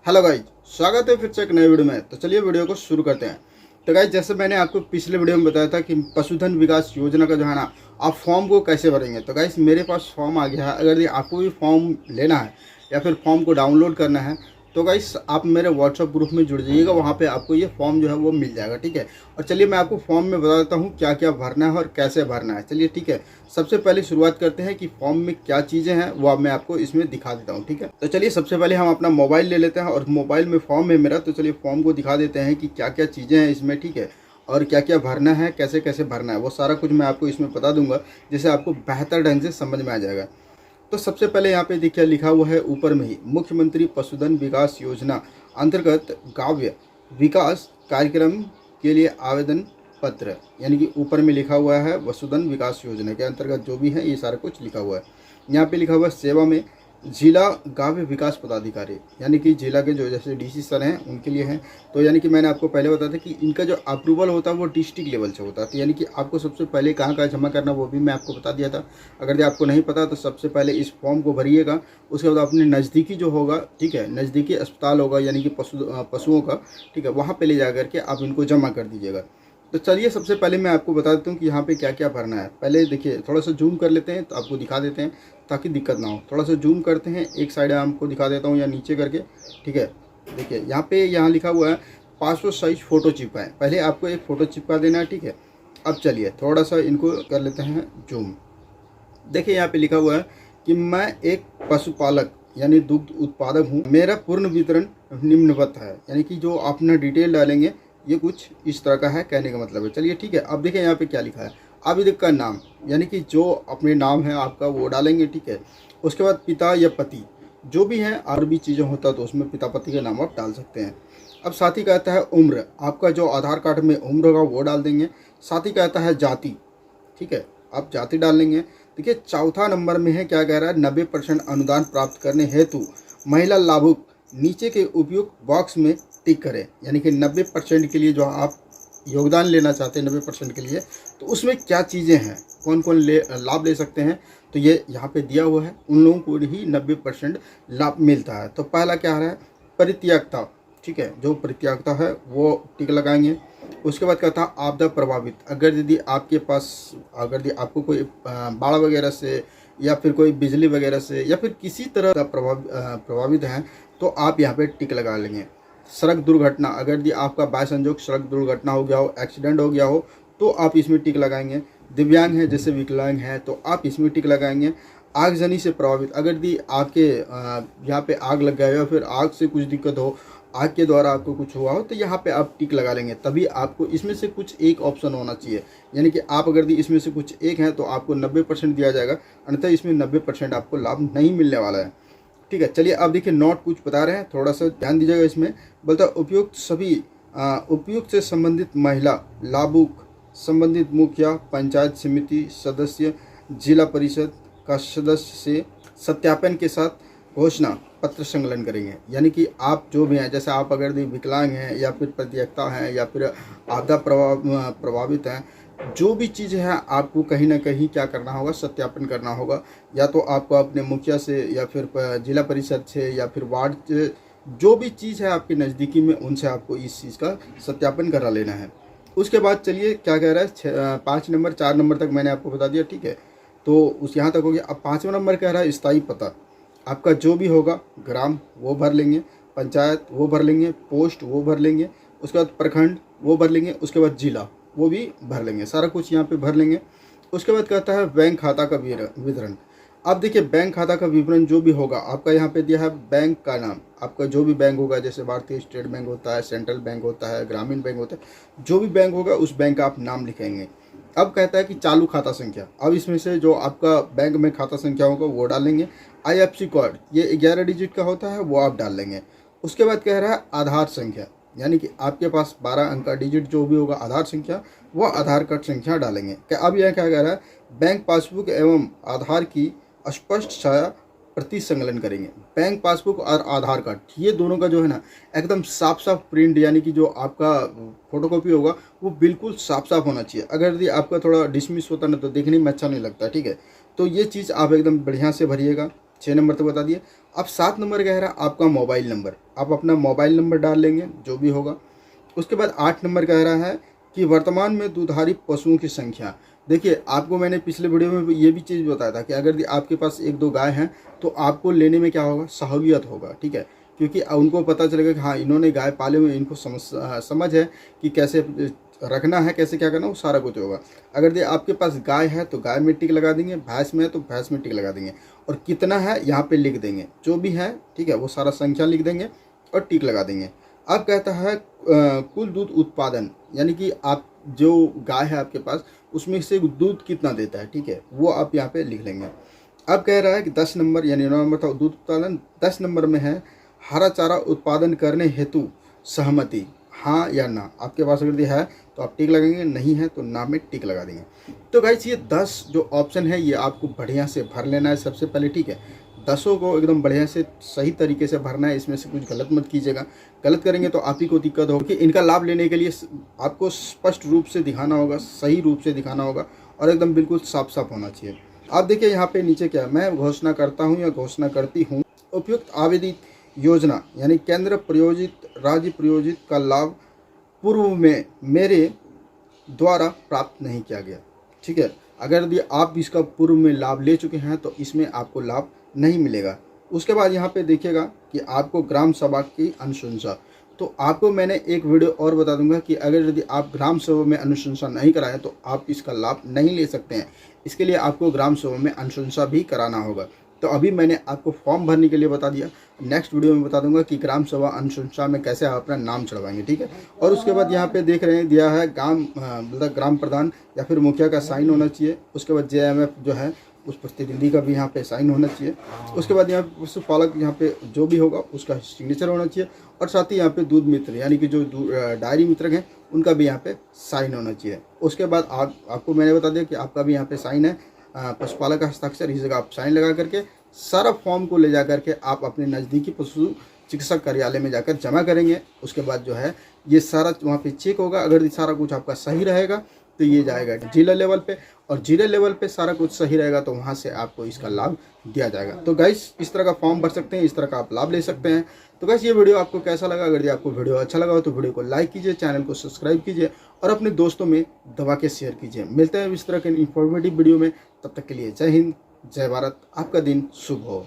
Hello guys, स्वागत है फिर से एक नए वीडियो में। तो चलिए वीडियो को शुरू करते हैं। तो गाइज, जैसे मैंने आपको पिछले वीडियो में बताया था कि पशुधन विकास योजना का जो है ना, आप फॉर्म को कैसे भरेंगे। तो गाइज, मेरे पास फॉर्म आ गया है। अगर ये आपको भी फॉर्म लेना है या फिर फॉर्म को डाउनलोड करना है तो गाइस आप मेरे व्हाट्सअप ग्रुप में जुड़ जाइएगा, वहाँ पे आपको ये फॉर्म जो है वो मिल जाएगा। ठीक है। और चलिए मैं आपको फॉर्म में बता देता हूँ क्या क्या भरना है और कैसे भरना है। चलिए ठीक है, सबसे पहले शुरुआत करते हैं कि फॉर्म में क्या चीज़ें हैं वो मैं आपको इसमें दिखा देता हूँ। ठीक है, तो चलिए सबसे पहले हम अपना मोबाइल ले लेते हैं और मोबाइल में फॉर्म है मेरा। तो चलिए फॉर्म को दिखा देते हैं कि क्या क्या चीज़ें हैं इसमें। ठीक है, और क्या क्या भरना है, कैसे कैसे भरना है, वो सारा कुछ मैं आपको इसमें बता दूंगा, जिससे आपको बेहतर ढंग से समझ में आ जाएगा। तो सबसे पहले यहाँ पे देखिए लिखा हुआ है ऊपर में ही, मुख्यमंत्री पशुधन विकास योजना अंतर्गत गाव्य विकास कार्यक्रम के लिए आवेदन पत्र, यानी कि ऊपर में लिखा हुआ है पशुधन विकास योजना के अंतर्गत जो भी है ये सारा कुछ लिखा हुआ है। यहाँ पे लिखा हुआ है सेवा में जिला गाव्य विकास पदाधिकारी, यानी कि जिला के जो जैसे डीसी सर हैं उनके लिए हैं। तो यानी कि मैंने आपको पहले बताया था कि इनका जो अप्रूवल होता है वो डिस्ट्रिक्ट लेवल से होता है। तो यानी कि आपको सबसे पहले कहाँ कहाँ जमा करना वो भी मैं आपको बता दिया था। अगर ये आपको नहीं पता तो सबसे पहले इस फॉर्म को भरिएगा। उसके बाद अपने नज़दीकी जो होगा, ठीक है, नज़दीकी अस्पताल होगा यानी कि पशुओं का, ठीक है, वहाँ पर ले जा करके आप इनको जमा कर दीजिएगा। तो चलिए सबसे पहले मैं आपको बता देता हूँ कि यहाँ पे क्या क्या भरना है। पहले देखिए थोड़ा सा जूम कर लेते हैं तो आपको दिखा देते हैं ताकि दिक्कत ना हो। थोड़ा सा जूम करते हैं, एक साइड आपको दिखा देता हूँ या नीचे करके। ठीक है, देखिए यहाँ लिखा हुआ है पासपोर्ट साइज फ़ोटो चिपकाएं। पहले आपको एक फ़ोटो चिपका देना है। ठीक है, अब चलिए थोड़ा सा इनको कर लेते हैं जूम। देखिए यहाँ पे लिखा हुआ है कि मैं एक पशुपालक यानी दुग्ध उत्पादक हूँ, मेरा पूर्ण वितरण निम्नवत है। यानी कि जो आप अपना डिटेल डालेंगे ये कुछ इस तरह का है, कहने का मतलब है। चलिए ठीक है, अब देखिए यहाँ पे क्या लिखा है, आवेदक का नाम, यानी कि जो अपने नाम है आपका वो डालेंगे। ठीक है, उसके बाद पिता या पति जो भी हैं, और भी चीज़ें होता तो उसमें पिता पति का नाम आप डाल सकते हैं। अब साथ ही कहता है उम्र, आपका जो आधार कार्ड में उम्र होगा वो डाल देंगे। साथ ही कहता है जाति, ठीक है, आप जाति डाल लेंगे। देखिए चौथा नंबर में है, क्या कह रहा है, 90% अनुदान प्राप्त करने हेतु महिला लाभुक नीचे के उपयुक्त बॉक्स में टिक करें। यानी कि 90% के लिए जो आप योगदान लेना चाहते हैं 90% के लिए, तो उसमें क्या चीज़ें हैं, कौन कौन लाभ ले सकते हैं, तो ये यहाँ पे दिया हुआ है। उन लोगों को ही 90% लाभ मिलता है। तो पहला क्या है, परित्यागता, ठीक है, जो परित्यागता है वो टिक लगाएंगे। उसके बाद कहता है आपदा प्रभावित, अगर यदि आपके पास, अगर यदि आपको कोई बाढ़ वगैरह से या फिर कोई बिजली वगैरह से या फिर किसी तरह का प्रभावित हैं तो आप यहाँ पे टिक लगा लेंगे। सड़क दुर्घटना, अगर यदि आपका बाय संजोग सड़क दुर्घटना हो गया हो, एक्सीडेंट हो गया हो, तो आप इसमें टिक लगाएंगे। दिव्यांग है जैसे विकलांग है तो आप इसमें टिक लगाएंगे। आगजनी से प्रभावित, अगर यदि आपके यहाँ पे आग लग गया हो या फिर आग से कुछ दिक्कत हो, आग के द्वारा आपको कुछ हुआ हो, तो यहाँ पे आप टिक लगा लेंगे। तभी आपको इसमें से कुछ एक ऑप्शन होना चाहिए, यानी कि आप अगर इसमें से कुछ एक हैं तो आपको 90% दिया जाएगा, अन्यथा इसमें 90% आपको लाभ नहीं मिलने वाला है। ठीक है, चलिए अब देखिए नोट कुछ बता रहे हैं, थोड़ा सा ध्यान दीजिएगा। इसमें बोलता है उपयुक्त से संबंधित महिला लाभुक, संबंधित मुखिया, पंचायत समिति सदस्य, जिला परिषद का सदस्य से सत्यापन के साथ घोषणा पत्र संकलन करेंगे। यानी कि आप जो भी हैं, जैसे आप अगर विकलांग हैं या फिर प्रतियक्ता हैं या फिर आपदा प्रभावित हैं, जो भी चीज़ है आपको कहीं ना कहीं क्या करना होगा, सत्यापन करना होगा। या तो आपको अपने मुखिया से या फिर जिला परिषद से या फिर वार्ड से, जो भी चीज़ है आपके नज़दीकी में, उनसे आपको इस चीज़ का सत्यापन करा लेना है। उसके बाद चलिए क्या कह रहा है, 5 नंबर 4 नंबर तक मैंने आपको बता दिया। ठीक है, तो उस यहाँ तक हो गया। अब 5वां नंबर कह रहा है स्थायी पता, आपका जो भी होगा, ग्राम वो भर लेंगे, पंचायत वो भर लेंगे, पोस्ट वो भर लेंगे, उसके बाद प्रखंड वो भर लेंगे, उसके बाद जिला वो भी भर लेंगे, सारा कुछ यहाँ पे भर लेंगे। उसके बाद कहता है बैंक खाता का विवरण। अब देखिए बैंक खाता का विवरण जो भी होगा आपका, यहाँ पे दिया है बैंक का नाम, आपका जो भी बैंक होगा, जैसे भारतीय स्टेट बैंक होता है, सेंट्रल बैंक होता है, ग्रामीण बैंक होता है, जो भी बैंक होगा उस बैंक का आप नाम लिखेंगे। अब कहता है कि चालू खाता संख्या, अब इसमें से जो आपका बैंक में खाता संख्या होगा वो डालेंगे। IFSC कोड ये 11 डिजिट का होता है, वो आप डाल लेंगे। उसके बाद कह रहा है आधार संख्या, यानी कि आपके पास 12 अंक का डिजिट जो भी होगा आधार संख्या, वो आधार कार्ड संख्या डालेंगे। क्या अब यह क्या कह रहा है, बैंक पासबुक एवं आधार की स्पष्ट छाया प्रति संकलन करेंगे। बैंक पासबुक और आधार कार्ड ये दोनों का जो है ना एकदम साफ साफ प्रिंट, यानी कि जो आपका फोटोकॉपी होगा वो बिल्कुल साफ साफ होना चाहिए। अगर यदि आपका थोड़ा डिसमिस होता ना तो देखने में अच्छा नहीं लगता। ठीक है, तो ये चीज़ आप एकदम बढ़िया से भरिएगा। 6 नंबर तक बता दिए। अब 7 नंबर कह रहा है आपका मोबाइल नंबर, आप अपना मोबाइल नंबर डाल लेंगे जो भी होगा। उसके बाद 8 नंबर कह रहा है कि वर्तमान में दुधारी पशुओं की संख्या। देखिए आपको मैंने पिछले वीडियो में ये भी चीज़ बताया था कि अगर आपके पास 1-2 गाय हैं तो आपको लेने में क्या होगा, सहूलियत होगा, ठीक है, क्योंकि उनको पता चलेगा कि हाँ इन्होंने गाय पाले हुए, इनको समझ है कि कैसे रखना है, कैसे क्या करना, वो सारा कुछ होगा। अगर आपके पास गाय है तो गाय में टिक लगा देंगे, भैंस में है तो भैंस में टिक लगा देंगे, और कितना है यहाँ पे लिख देंगे, जो भी है, ठीक है, वो सारा संख्या लिख देंगे और टिक लगा देंगे। अब कहता है कुल दूध उत्पादन, यानी कि आप जो गाय है आपके पास उसमें से दूध कितना देता है, ठीक है, वो आप यहाँ पे लिख लेंगे। अब कह रहा है कि 10 नंबर, यानी 9 नंबर था दूध उत्पादन, 10 नंबर में है हरा चारा उत्पादन करने हेतु सहमति, हाँ या ना। आपके पास अगर ये है तो आप टिक लगाएंगे, नहीं है तो ना में टिक लगा देंगे। तो गाइस ये 10 जो ऑप्शन है ये आपको बढ़िया से भर लेना है सबसे पहले, ठीक है, 10 को एकदम बढ़िया से सही तरीके से भरना है, इसमें से कुछ गलत मत कीजिएगा, गलत करेंगे तो आप ही को दिक्कत होगी। कि इनका लाभ लेने के लिए आपको स्पष्ट रूप से दिखाना होगा, सही रूप से दिखाना होगा और एकदम बिल्कुल साफ साफ होना चाहिए। आप देखिए यहाँ पे नीचे क्या है, मैं घोषणा करता हूँ या घोषणा करती हूँ उपयुक्त आवेदित योजना यानी केंद्र प्रायोजित राज्य प्रायोजित का लाभ पूर्व में मेरे द्वारा प्राप्त नहीं किया गया, ठीक है। अगर यदि आप इसका पूर्व में लाभ ले चुके हैं तो इसमें आपको लाभ नहीं मिलेगा। उसके बाद यहाँ पे देखिएगा कि आपको ग्राम सभा की अनुशंसा, तो आपको मैंने एक वीडियो और बता दूंगा कि अगर यदि आप ग्राम सभा में अनुशंसा नहीं कराएं तो आप इसका लाभ नहीं ले सकते हैं। इसके लिए आपको ग्राम सभा में अनुशंसा भी कराना होगा। तो अभी मैंने आपको फॉर्म भरने के लिए बता दिया, नेक्स्ट वीडियो में बता दूंगा कि ग्राम सभा अनुशंसा में कैसे आप अपना नाम चढ़वाएंगे, ठीक है। और उसके बाद यहाँ पे देख रहे हैं दिया है मतलब ग्राम प्रधान या फिर मुखिया का साइन होना चाहिए। उसके बाद JMF जो है उस प्रतिनिधि का भी यहाँ पे साइन होना चाहिए। उसके बाद यहाँ पे पशुपालक यहाँ पे जो भी होगा उसका सिग्नेचर होना चाहिए, और साथ ही यहाँ पे दूध मित्र यानी कि जो डायरी मित्र हैं उनका भी यहाँ पे साइन होना चाहिए। उसके बाद आपको मैंने बता दिया कि आपका भी यहाँ पे साइन है, पशुपालक का हस्ताक्षर, इस जगह आप साइन लगा करके सारा फॉर्म को ले जा करके आप अपने नज़दीकी पशु चिकित्सक कार्यालय में जाकर जमा करेंगे। उसके बाद जो है ये सारा वहाँ पे चेक होगा, अगर सारा कुछ आपका सही रहेगा तो ये जाएगा जिला लेवल पे, और जिला लेवल पे सारा कुछ सही रहेगा तो वहाँ से आपको इसका लाभ दिया जाएगा। तो गाइस इस तरह का फॉर्म भर सकते हैं, इस तरह का आप लाभ ले सकते हैं। तो गाइस ये वीडियो आपको कैसा लगा? अगर ये आपको वीडियो अच्छा लगा हो तो वीडियो को लाइक कीजिए, चैनल को सब्सक्राइब कीजिए और अपने दोस्तों में दबा के शेयर कीजिए। मिलते हैं इस तरह के इंफॉर्मेटिव वीडियो में, तब तक के लिए जय हिंद, जय भारत, आपका दिन शुभ हो।